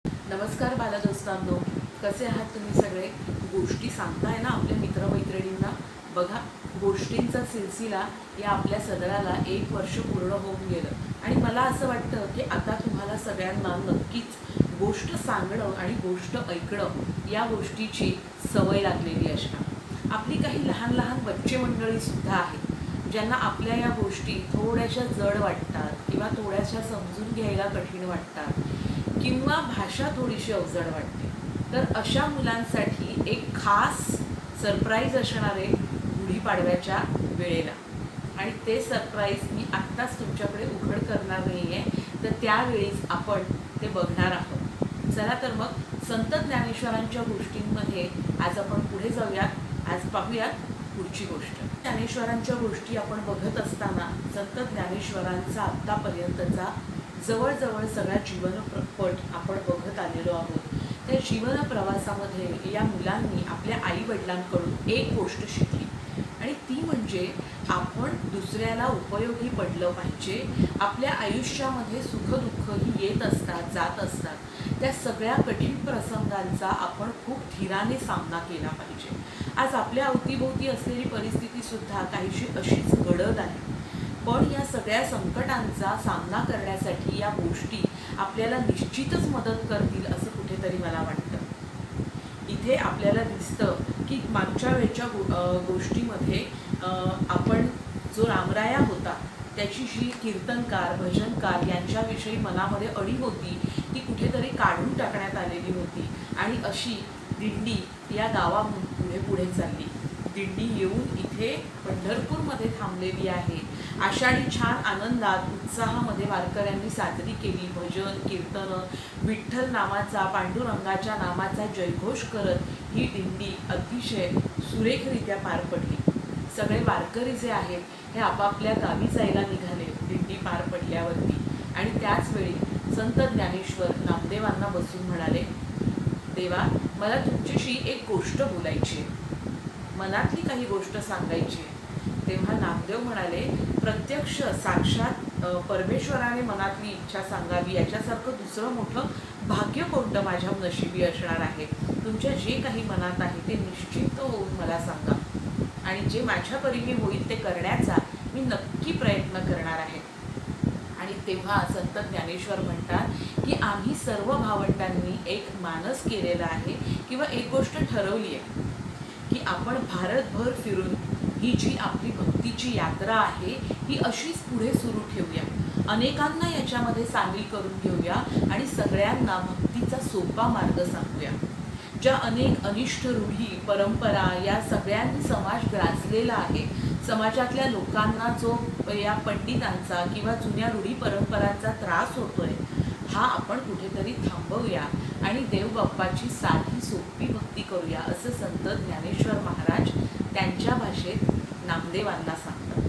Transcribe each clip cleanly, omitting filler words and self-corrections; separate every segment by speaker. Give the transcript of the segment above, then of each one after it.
Speaker 1: नमस्कार बालदोस्तांनो, कसे आहात तुम्ही सगळे? गोष्टी सांगताय ना आपल्या मित्रमैत्रिणींना. बघा, गोष्टींचा सिलसिला या आपल्या सदराला 1 वर्ष पूर्ण होऊन गेलं आणि मला असं वाटतं की आता तुम्हाला सगळ्यांना नक्कीच गोष्ट सांगणं आणि गोष्ट ऐकणं या गोष्टीची सवय लागलेली असणार. आपली काही लहान लहान बच्चे मंडळीसुद्धा आहेत ज्यांना आपल्या या गोष्टी थोड्याशा जड वाटतात किंवा थोड्याशा समजून घ्यायला कठीण वाटतात किंवा भाषा थोडीशी अवजड वाटते. तर अशा मुलांसाठी एक खास सरप्राईज असणार आहे गुढीपाडव्याच्या वेळेला, आणि ते सरप्राईज मी आत्ताच तुमच्याकडे उघड करणार नाही आहे, तर त्यावेळीच आपण ते बघणार आहोत. चला तर मग संत ज्ञानेश्वरांच्या गोष्टींमध्ये आज आपण पुढे जाऊयात. आज पाहूयात पुढची गोष्ट. ज्ञानेश्वरांच्या गोष्टी आपण बघत असताना संत ज्ञानेश्वरांचा आत्तापर्यंतचा जवळजवळ सगळा जीवनपट आपण बघत आलेलो आहोत. त्या जीवन प्रवासामध्ये या मुलांनी आपल्या आईवडिलांकडून एक गोष्ट शिकली, आणि ती म्हणजे आपण दुसऱ्याला उपयोगी पडलं पाहिजे. आपल्या आयुष्यामध्ये सुखदुःख ही येत असतात, जात असतात. त्या सगळ्या कठीण प्रसंगांचा आपण खूप धीराने सामना केला पाहिजे. आज आपल्या अवतीभोवती असलेली परिस्थितीसुद्धा काहीशी अशीच घडत आहे, पण या सगळ्या संकटांचा सामना करण्यासाठी या गोष्टी आपल्याला निश्चितच मदत करतील असं कुठेतरी मला वाटतं. इथे आपल्याला दिसतं की मागच्या वेळच्या गोष्टीमध्ये आपण जो रामराया होता त्याची जी कीर्तनकार भजनकार यांच्याविषयी मनामध्ये अडी होती ती कुठेतरी काढून टाकण्यात आलेली होती, आणि अशी दिंडी या गावाहून पुढे पुढे चालली. दिंडी येऊन इथे पंढरपूरमध्ये थांबलेली आहे. आषाढी छान आनंदात उत्साहामध्ये वारकऱ्यांनी साजरी केली. भजन कीर्तन, विठ्ठल नामाचा, पांडुरंगाच्या नामाचा जयघोष करत ही दिंडी अतिशय सुरेखरित्या पार पडली. सगळे वारकरी जे आहेत हे आपापल्या गावी जायला निघाले दिंडी पार पडल्यावरती, आणि त्याचवेळी संत ज्ञानेश्वर नामदेवांना बसून म्हणाले, देवा, मला तुमच्याशी एक गोष्ट बोलायची आहे, मनातली काही गोष्ट सांगायची आहे. तेव्हा नामदेव म्हणाले, प्रत्यक्ष साक्षात परमेश्वराने मनातली इच्छा सांगावी याच्यासारखं दुसरं मोठं भाग्य कोणतं माझ्या नशिबी असणार आहे. तुमच्या जे काही मनात आहे ते निश्चित होऊन मला सांगा, आणि जे माझ्या परीने होईल ते करण्याचा मी नक्की प्रयत्न करणार आहे. आणि तेव्हा संत ज्ञानेश्वर म्हणतात की आम्ही सर्व भावंडांनी एक मानस केलेला आहे किंवा एक गोष्ट ठरवली आहे की आपण भारतभर फिरून ही जी आपली भक्तीची यात्रा आहे ही अशीच पुढे सुरू ठेवूया. अनेकांना याच्यामध्ये सामील करून घेऊया आणि सगळ्यांना भक्तीचा सोपा मार्ग सांगूया. ज्या अनेक अनिष्ट रूढी परंपरा या सगळ्यांनी समाज ग्रासलेला आहे. समाजातल्या लोकांना जो या पंडितांचा किंवा जुन्या रूढी परंपरांचा त्रास होतोय हा आपण कुठेतरी थांबवूया आणि देवबाप्पाची साधी सोपी भक्ती करूया असं संत ज्ञानेश्वर महाराज त्यांच्या भाषेत नामदेवांना सांगतात.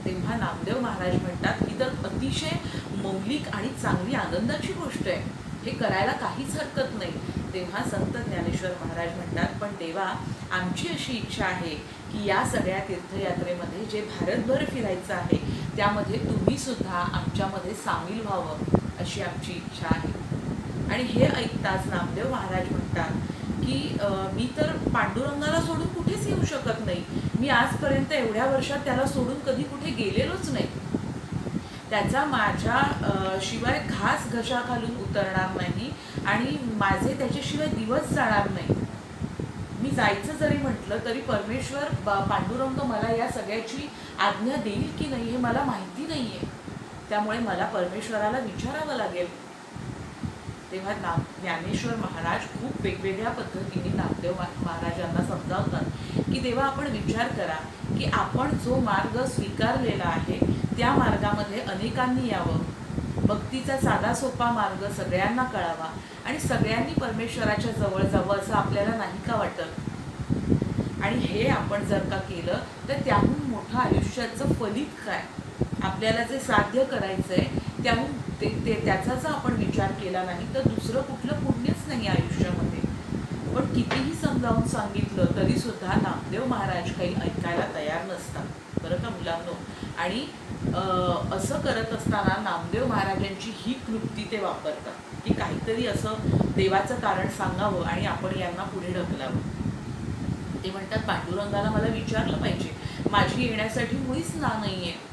Speaker 1: तेव्हा नामदेव महाराज म्हणतात ही तर अतिशय मौलिक आणि चांगली आनंदाची गोष्ट आहे, हे करायला काहीच हरकत नाही. तेव्हा संत ज्ञानेश्वर महाराज म्हणतात, पण देवा, आमची अशी इच्छा आहे की या सगळ्या तीर्थयात्रेमध्ये जे भारतभर फिरायचं आहे त्यामध्ये तुम्ही सुद्धा आमच्यामध्ये सामील व्हावं अशी आमची इच्छा आहे. आणि हे ऐकताच नामदेव महाराज म्हणतात की मी तर पांडुरंगाला सोडून कुठेच येऊ शकत नाही. मी आजपर्यंत एवढ्या वर्षात त्याला सोडून कधी कुठे गेलेलोच नाही. त्याचा माझ्या शिवाय घास घशा घालून उतरणार नाही आणि माझे त्याच्याशिवाय दिवस जाणार नाही. मी जायचं जरी म्हटलं तरी परमेश्वर पांडुरंग मला या सगळ्याची आज्ञा देईल की नाही हे मला माहिती नाही आहे. त्यामुळे मला परमेश्वराला विचारावं लागेल. तेव्हा ज्ञानेश्वर महाराज खूप वेगवेगळ्या पद्धतीने नामदेव महाराजांना समजावतात की देवा, आपण विचार करा की आपण जो मार्ग स्वीकारलेला आहे त्या मार्गामध्ये अनेकांनी यावं. भक्तीचा साधा सोपा मार्ग सगळ्यांना कळावा आणि सगळ्यांनी परमेश्वराच्या जवळ जावं असं आपल्याला नाही का वाटत? आणि हे आपण जर का केलं तर त्याहून मोठं आयुष्याचं फलित काय? आपल्याला जे साध्य करायचं आहे त्याहून त्याचा जर आपण विचार केला नाही तर दुसरं कुठलं पुण्यच नाही आयुष्यामध्ये. पण कितीही समजावून सांगितलं तरी सुद्धा नामदेव महाराज काही ऐकायला तयार नसतात बरं का मुलांनो. आणि असं करत असताना नामदेव महाराजांची ही क्लृप्ती ते वापरतात की काहीतरी असं देवाचं कारण सांगावं आणि आपण यांना पुढे ढकलावं. ते म्हणतात पांडुरंगाला मला विचारलं पाहिजे, माझी येण्यासाठी मुळीच ना नाही आहे.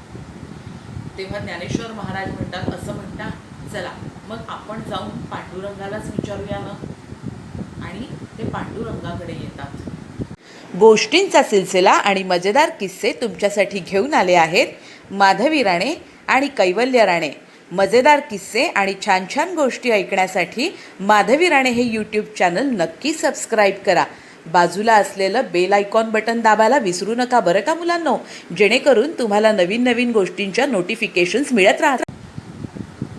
Speaker 1: तेव्हा ज्ञानेश्वर महाराज म्हणतात, असं म्हणता, चला मग आपण जाऊन पांडुरंगालाच विचारूया ना. आणि ते पांडुरंगाकडे येतात. गोष्टींचा सिलसिला आणि मजेदार किस्से तुमच्यासाठी घेऊन आले आहेत माधवी राणे आणि कैवल्य राणे. मजेदार किस्से आणि छान छान गोष्टी ऐकण्यासाठी माधवी राणे हे यूट्यूब चॅनल नक्की सबस्क्राईब करा. बाजूला असलेलं बेल आयकॉन बटन दाबायला विसरू नका बरं का मुलांनो, जेणेकरून तुम्हाला नवीन नवीन गोष्टींच्या नोटिफिकेशन्स मिळत राहतात.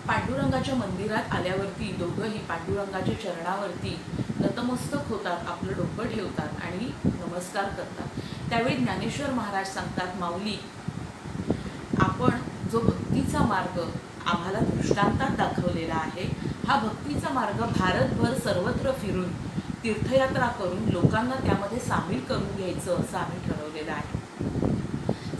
Speaker 1: पांडुरंगाच्या मंदिरात आल्यावरती दोघंही पांडुरंगाच्या चरणावरती नतमस्तक होतात, आपलं डोकं ठेवतात आणि नमस्कार करतात. त्यावेळी ज्ञानेश्वर महाराज सांगतात, माऊली, आपण जो भक्तीचा मार्ग आम्हाला दृष्टांतात दाखवलेला आहे, हा भक्तीचा मार्ग भारतभर सर्वत्र फिरून तीर्थयात्रा करून लोकांना त्यामध्ये सामील करून घ्यायचं असं आम्ही ठरवलेलं आहे.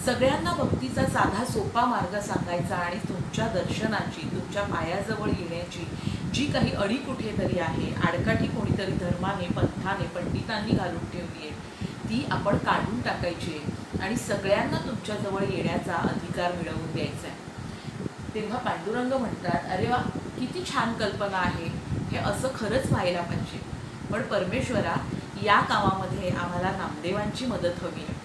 Speaker 1: सगळ्यांना भक्तीचा साधा सोपा मार्ग सांगायचा आणि तुमच्या दर्शनाची, तुमच्या पायाजवळ येण्याची जी काही अडी कुठेतरी आहे, आडकाठी कोणीतरी धर्माने, पंथाने, पंडितांनी घालून ठेवली आहे, ती आपण काढून टाकायची आहे आणि सगळ्यांना तुमच्याजवळ येण्याचा अधिकार मिळवून द्यायचा आहे. तेव्हा पांडुरंग म्हणतात, अरे वा, किती छान कल्पना आहे, हे असं खरंच व्हायला पाहिजे. पण परमेश्वरा, या कामामध्ये आम्हाला नामदेवांची मदत हवी आहे.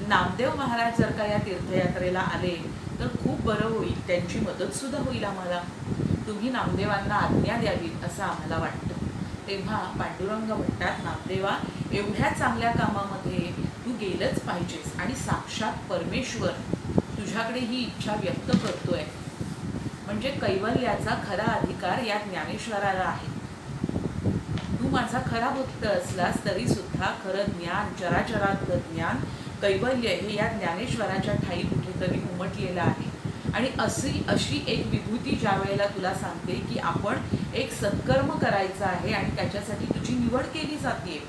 Speaker 1: नामदेव महाराज जर का या तीर्थयात्रेला आले तर खूप बरं होईल, त्यांची मदतसुद्धा होईल आम्हाला. तुम्ही नामदेवांना आज्ञा द्यावी असं आम्हाला वाटतं. तेव्हा पांडुरंग म्हणतात, नामदेवा, एवढ्या चांगल्या कामामध्ये तू गेलंच पाहिजेस आणि साक्षात परमेश्वर तुझ्याकडे ही इच्छा व्यक्त करतोय. म्हणजे कैवल्याचा खरा अधिकार या ज्ञानेश्वराला आहे. तू माझा खरा भक्त असलास तरी सुद्धा खरं ज्ञान, चराचरातलं ज्ञान, कैवल्य हे या ज्ञानेश्वराच्या ठाई कुठेतरी उमटलेलं आहे. आणि अशी एक विभूती ज्या वेळेला तुला सांगते की आपण एक सत्कर्म करायचं आहे आणि त्याच्यासाठी तुझी निवड केली जाते,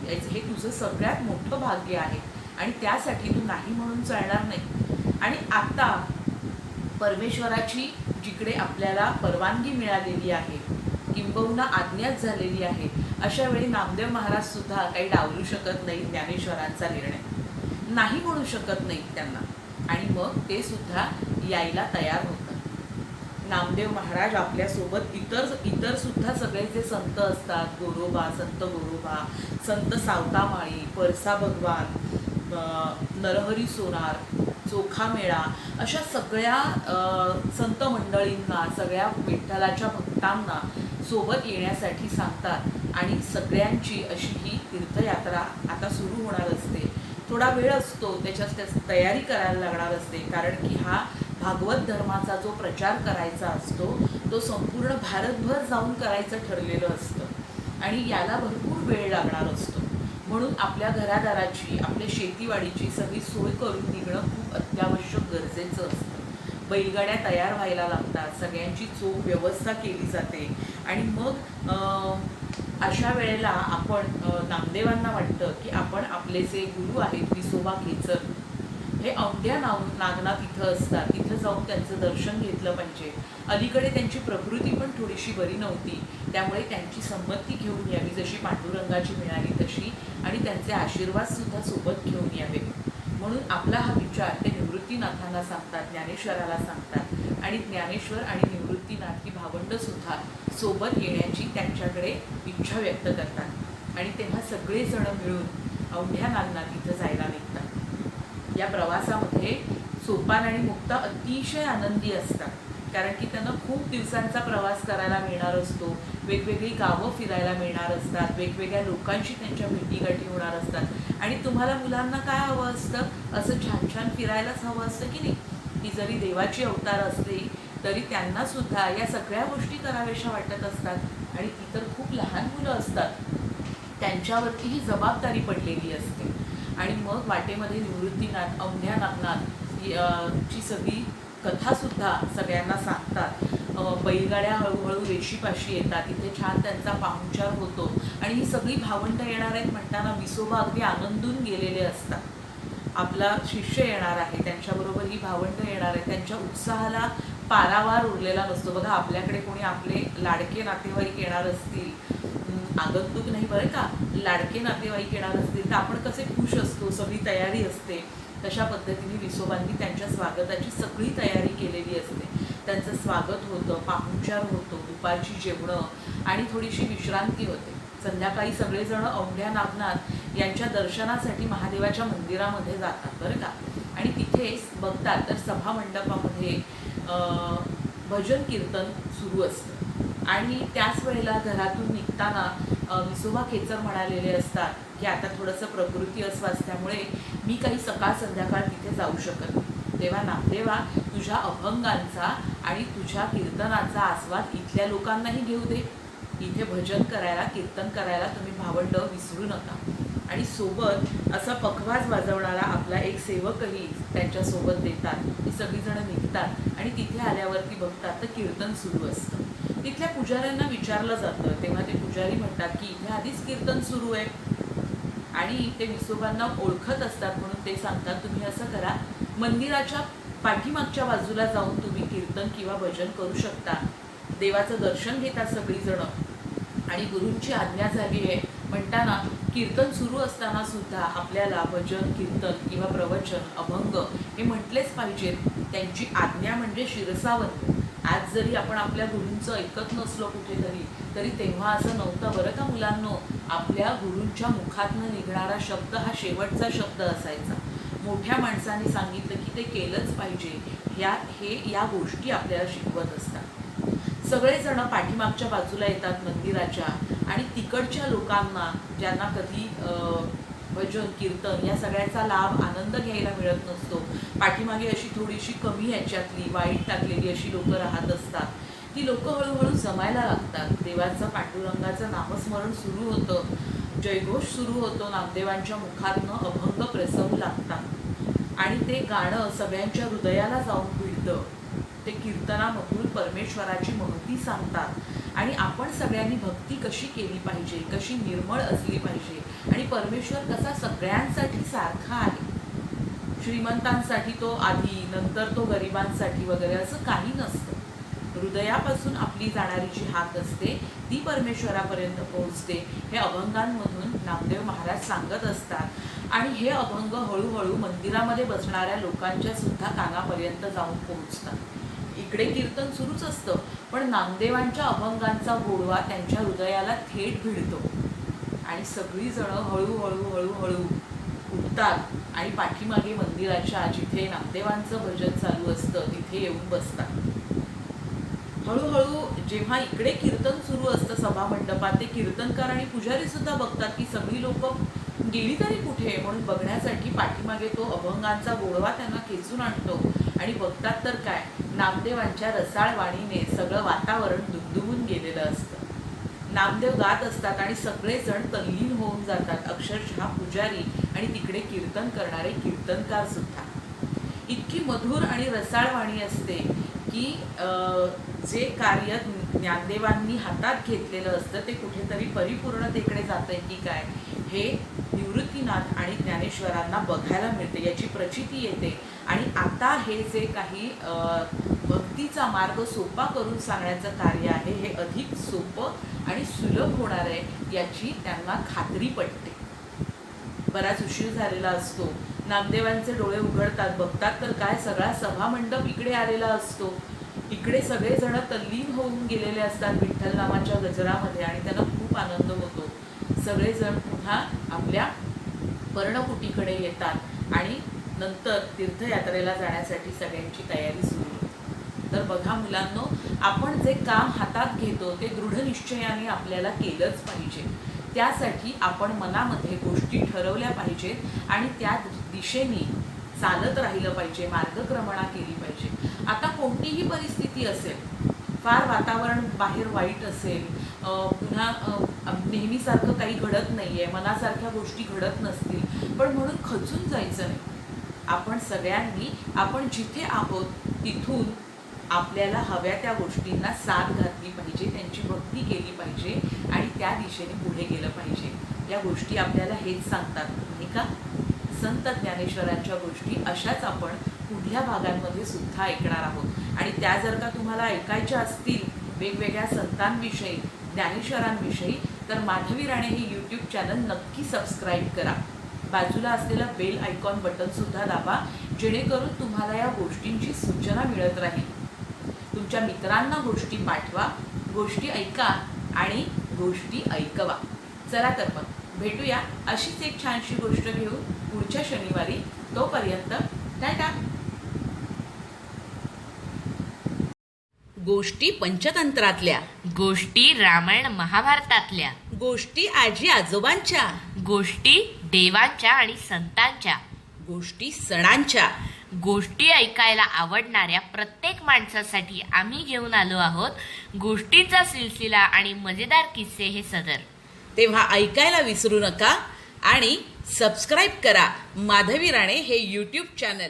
Speaker 1: हे तुझं सगळ्यात मोठं भाग्य आहे आणि त्यासाठी तू नाही म्हणून चालणार नाही. आणि आता परमेश्वराची जिकडे आपल्याला परवानगी मिळालेली आहे, किंबहुना आज्ञाच झालेली आहे, अशा वेळी नामदेव महाराज सुद्धा काही डावलू शकत नाही ज्ञानेश्वरांचा निर्णय, नाही म्हणू शकत नाहीत त्यांना. आणि मग ते सुद्धा यायला तयार होतात. नामदेव महाराज आपल्यासोबत इतर सुद्धा सगळे जे संत असतात, गोरोबा, संत गोरोबा, संत सावतामाळी, परसा भगवान, नरहरी सोनार, चोखामेळा, अशा सगळ्या संत मंडळींना, सगळ्या विठ्ठलाच्या भक्तांना सोबत येण्यासाठी सांगतात. आणि सगळ्यांची अशी ही तीर्थयात्रा आता सुरू होणार असते. थोडा वेळ असतो, त्याच्यात तयारी करायला लागणार असते, कारण की हा भागवत धर्माचा जो प्रचार करायचा असतो तो संपूर्ण भारतभर जाऊन करायचं ठरलेलं असतं आणि याला भरपूर वेळ लागणार असतो. म्हणून आपल्या घरादाराची, आपल्या शेतीवाडीची सगळी सोय करून निघणं खूप अत्यावश्यक गरजेचं असतं. बैलगाड्या तयार व्हायला लागतात, सगळ्यांची चोख व्यवस्था केली जाते. आणि मग अशा वेळेला आपण नामदेवांना वाटतं की आपण आपले जे गुरु आहेत विसोबा खेचर, हे औंढ्या नागनाथ इथं असतात, तिथं जाऊन त्यांचं दर्शन घेतलं पाहिजे. अलीकडे त्यांची प्रकृती पण थोडीशी बरी नव्हती, त्यामुळे त्यांची संमती घेऊन यावी, जशी पांडुरंगाची मिळाली तशी, आणि त्यांचे आशीर्वादसुद्धा सोबत घेऊन यावे. म्हणून आपला हा विचार ते निवृत्तीनाथांना सांगतात, ज्ञानेश्वराला सांगतात. आणि ज्ञानेश्वर आणि निवृत्तीनाथ ही भावंडंसुद्धा सोबत येण्याची त्यांच्याकडे इच्छा व्यक्त करतात. आणि तेव्हा सगळेजण मिळून औंढ्या नागनाथ इथं जायला निघतात. या प्रवासामध्ये सोपान आणि मुक्ता अतिशय आनंदी असतात, कारण की त्यांना खूप दिवसांचा प्रवास करायला मिळणार असतो, वेगवेगळी गावं फिरायला मिळणार असतात, वेगवेगळ्या लोकांशी त्यांच्या भेटीगाठी होणार असतात. आणि तुम्हाला मुलांना काय हवं असतं, असं छान छान फिरायलाच हवं असतं की नाही. ही जरी देवाची अवतार असली तरी त्यांनासुद्धा या सगळ्या गोष्टी कराव्याशा वाटत असतात. आणि ती तर खूप लहान मुलं असतात, त्यांच्यावरती ही जबाबदारी पडलेली असते. आणि मग वाटेमध्ये निवृत्तीनाथ औंढ्या नागनाथ ची सगळी कथासुद्धा सगळ्यांना सांगतात. बैलगाड्या हळूहळू रेशीपाशी येतात, तिथे छान त्यांचा पाहुणचार होतो. आणि ही सगळी भावंडं येणार आहेत म्हणताना विसोबा अगदी आनंदून गेलेले असतात. आपला शिष्य येणार आहे, त्यांच्याबरोबर ही भावंडं येणार आहे, त्यांच्या उत्साहाला पारावार उरलेला नसतो. बघा, आपल्याकडे कोणी आपले लाडके नातेवाईक येणार असतील आगंतुक नाही बरं का, लाडके नातेवाईक येणार असतील तर आपण कसे खुश असतो, सगळी तयारी असते, तशा पद्धतीने विसोबांनी त्यांच्या स्वागताची सगळी तयारी केलेली असते. त्यांचं स्वागत होतं, पाहुणचार होतो, दुपारची जेवणं आणि थोडीशी विश्रांती होते. संध्याकाळी सगळेजण औंढ्या नागनाथ यांच्या दर्शनासाठी महादेवाच्या मंदिरामध्ये जातात बरं का. आणि तिथे बघतात तर सभामंडपामध्ये भजन कीर्तन सुरू असतं. आणि त्याच वेळेला घरातून निघताना विसोबा खेचर म्हणालेले असतात की आता थोडंसं प्रकृती अस्वास्थ्यामुळे मी काही सकाळ संध्याकाळ तिथे जाऊ शकत नाही. तेव्हा नामदेवा तुझ्या अभंगांचा आणि तुझ्या कीर्तनाचा आस्वाद इथल्या लोकांनाही घेऊ दे. इथे भजन करायला, कीर्तन करायला तुम्ही भावंड विसरू नका. आणि सोबत असा पखवाज वाजवणारा आपला एक सेवकही त्यांच्यासोबत देतात. ती सगळीजणं निघतात आणि तिथे आल्यावरती बघतात तर कीर्तन सुरू असतं. तिथल्या पुजाऱ्यांना विचारलं जातं, तेव्हा ते पुजारी म्हणतात की इथे आधीच कीर्तन सुरू आहे. आणि ते विसोबांना ओळखत असतात म्हणून ते सांगतात तुम्ही असं करा, मंदिराच्या पाठीमागच्या बाजूला जाऊन तुम्ही कीर्तन किंवा भजन करू शकता. देवाचं दर्शन घेतात सगळीजणं. आणि गुरूंची आज्ञा झाली आहे म्हणताना कीर्तन सुरू असताना सुद्धा आपल्याला भजन, कीर्तन किंवा प्रवचन, अभंग हे म्हटलेच पाहिजेत. त्यांची आज्ञा म्हणजे शिरसावत. आज जरी आपण आपल्या गुरूंचं ऐकत नसलो कुठेतरी, तरी तेव्हा असं नव्हतं बरं का मुलांनो. आपल्या गुरूंच्या मुखातनं निघणारा शब्द हा शेवटचा शब्द असायचा. मोठ्या माणसांनी सांगितलं की ते केलंच पाहिजे, या गोष्टी आपल्याला शिकवत असतात. सगळेजण पाठीमागच्या बाजूला येतात मंदिराच्या. आणि तिकडच्या लोकांना ज्यांना कधी भजन, कीर्तन या सगळ्याचा लाभ, आनंद घ्यायला मिळत नसतो, पाठीमागे अशी थोडीशी कमी ह्याच्यातली वाईट टाकलेली अशी लोकं राहत असतात, ती लोकं हळूहळू जमायला लागतात. देवाचं, पांडुरंगाचं नामस्मरण सुरू होतं, जयघोष सुरू होतो, नामदेवांच्या मुखातनं अभंग प्रसवू लागतात. आणि ते गाणं सगळ्यांच्या हृदयाला जाऊन भिडतं. ते कीर्तनामधून परमेश्वराची महती सांगतात. आणि आपण सगळ्यांनी भक्ती कशी केली पाहिजे, कशी निर्मळ असली पाहिजे, आणि परमेश्वर कसा सगळ्यांसाठी सारखा आहे. श्रीमंतांसाठी तो आधी, नंतर तो गरिबांसाठी वगैरे असं काही नसतं. हृदयापासून आपली जाणारी जी हाक असते ती परमेश्वरापर्यंत पोहोचते. हे अभंगांमधून नामदेव महाराज सांगत असतात. आणि हे अभंग हळूहळू मंदिरामध्ये बसणाऱ्या लोकांच्या सुद्धा कानापर्यंत जाऊन पोहोचतात. इकडे कीर्तन सुरूच असतं, पण नामदेवांच्या अभंगांचा गोडवा त्यांच्या हृदयाला थेट भिडतो. आणि सगळीजणं हळूहळू हळूहळू उठतात आणि पाठीमागे मंदिराच्या जिथे नामदेवांचं भजन चालू असतं तिथे येऊन बसतात. हळूहळू जेव्हा इकडे कीर्तन सुरू असतं सभामंडपात, ते कीर्तनकार आणि पुजारी सुद्धा बघतात की सगळी लोकं गेली तरी कुठे, म्हणून बघण्यासाठी पाठीमागे तो अभंगांचा गोडवा त्यांना खेचून आणतो. आणि बघतात तर काय, नामदेवांच्या रसाळ वाणीने सगळं वातावरण दुमदुमून गेलेलं असतं. नामदेव गात असतात आणि सगळेजण तल्लीन होऊन जातात, अक्षरशः पुजारी आणि तिकडे कीर्तन करणारे कीर्तनकार सुद्धा. इतकी मधुर आणि रसाळ वाणी असते की जे कार्य ज्ञानदेवांनी हातात घेतलेलं असतं ते कुठेतरी परिपूर्णतेकडे जातंय की काय, हे निवृत्तीनाथ आणि ज्ञानेश्वरांना बघायला मिळते, याची प्रचिती येते. आणि आता हे जे काही भक्तीचा मार्ग सोपा करून सांगण्याचं कार्य आहे हे अधिक सोपं आणि सुलभ होणार आहे याची त्यांना खात्री पटते. बराच उशीर झालेला असतो. नामदेवांचे डोळे उघडतात, बघतात तर काय, सगळा सभामंडप इकडे आलेला असतो. इकडे सगळेजण तल्लीन होऊन गेलेले असतात विठ्ठल नामाच्या गजरामध्ये आणि त्यांना खूप आनंद होतो. सगळेजण पुन्हा आपल्या पर्णकुटीकडे येतात आणि नंतर तीर्थयात्रेला जाण्यासाठी सगळ्यांची तयारी सुरू होते. तर बघा मुलांनो, आपण जे काम हातात घेतो ते दृढ निश्चयाने आपल्याला केलंच पाहिजे. त्यासाठी आपण मनामध्ये गोष्टी ठरवल्या पाहिजेत आणि त्या दिशेने चालत राहिलं पाहिजे, मार्गक्रमणा केली पाहिजे. आता कोणतीही परिस्थिती असेल, फार वातावरण बाहेर वाईट असेल, पुन्हा नेहमीसारखं काही घडत नाही आहे, मनासारख्या गोष्टी घडत नसतील, पण म्हणून खचून जायचं नाही. आपण सगळ्यांनी आपण जिथे आहोत तिथून आपल्याला हव्या त्या गोष्टींना साथ घातली पाहिजे, त्यांची भक्ती केली पाहिजे आणि त्या दिशेने पुढे गेलं पाहिजे. या गोष्टी आपल्याला हेच सांगतात नाही का. संत ज्ञानेश्वरांच्या गोष्टी अशाच आपण पुढल्या भागांमध्ये सुद्धा ऐकणार आहोत. आणि त्या जर का तुम्हाला ऐकायच्या असतील वेगवेगळ्या संतांविषयी, ज्ञानेश्वरांविषयी, तर माधवी राणे हे यूट्यूब चॅनल नक्की सबस्क्राईब करा. बाजूला असलेलं बेल आयकॉन बटनसुद्धा दाबा, जेणेकरून तुम्हाला या गोष्टींची सूचना मिळत राहील. तुमच्या मित्रांना गोष्टी पाठवा, गोष्टी ऐका आणि गोष्टी ऐकवा. चला तर मग भेटूया अशीच एक छानशी गोष्ट घेऊन पुढच्या शनिवारी. तोपर्यंत टाटा. गोष्टी पंचतंत्रातल्या,
Speaker 2: गोष्टी रामायण महाभारतातल्या,
Speaker 1: गोष्टी आजी आजोबांच्या,
Speaker 2: गोष्टी देवांच्या आणि संतांच्या,
Speaker 1: गोष्टी सणांच्या,
Speaker 2: गोष्टी ऐकायला आवडणाऱ्या प्रत्येक माणसासाठी आम्ही घेऊन आलो आहोत गोष्टींचा सिलसिला आणि मजेदार किस्से हे सदर.
Speaker 1: तेव्हा ऐकायला विसरू नका आणि सबस्क्राईब करा माधवी राणे हे यूट्यूब चॅनल.